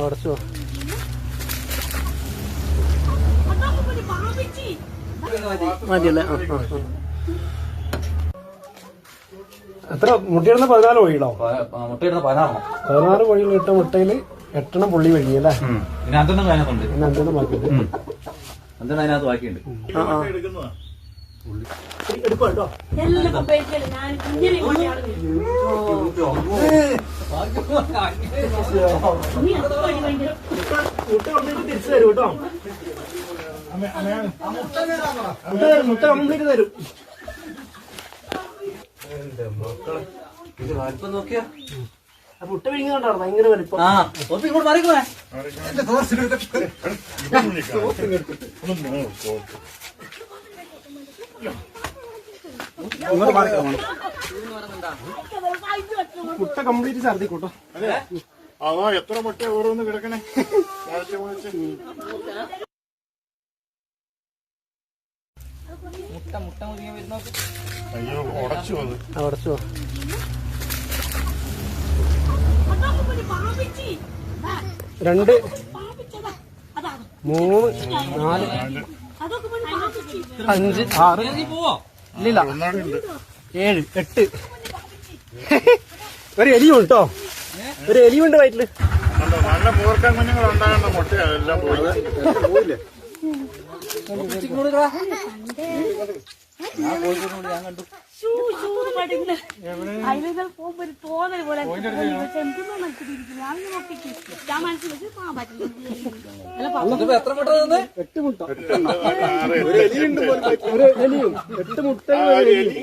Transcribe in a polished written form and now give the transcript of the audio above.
അടച്ചോ. മതിയല്ലേ? എത്ര മുട്ടയിടുന്ന 14 കോഴികളോ? മുട്ടയിടുന്ന 16 കോഴികൾ ഇട്ട മുട്ടയില് 8 പുള്ളി കഴിഞ്ഞല്ലേ? പിന്നെ 5 അതിനകത്തുണ്ട്. 5 ബാക്കിയുണ്ട്. 5 അതിനകത്ത് ബാക്കിയുണ്ട്. എടുക്കോ മുട്ട കൊണ്ടിട്ട് തിരിച്ചു തരും കേട്ടോ. മുട്ട കംപ്ലീറ്റ് തരും. വലിപ്പം നോക്കിയാ മുട്ട വിഴുങ്ങുന്നുണ്ടോ? ഭയങ്കര വലിപ്പം. ഇങ്ങോട്ട് മാറിക്കോ. മുട്ട കംപ്ലീറ്റ് ഛർദിക്കൂട്ടോ. അതാ എത്ര മുട്ട ഓരോന്ന് കിടക്കണേ. അയ്യോ ഉടച്ചു അത്. അടച്ചോ. 2 3 4 5 6 ഇല്ല 7 8 ഒരു എലിയുണ്ട് കേട്ടോ. ഒരു എലിയുണ്ട് വയറ്റില്. നല്ല പോർക്കാൻ കുഞ്ഞുങ്ങൾ ഉണ്ടാകേണ്ട മുട്ടയാ എല്ലാം പോയില്ലേ. ഞാൻ കണ്ടു. അതിൽ പോകുമ്പോ ഒരു തോന്നൽ പോലെ ഞാൻ മനസ്സിലാക്കി പോകാൻ പറ്റില്ല. എത്ര മുട്ട തന്നെ? 8 മുട്ട. ഒരു എലിയുണ്ട്. ഒരു എലിയും 8 മുട്ടയും.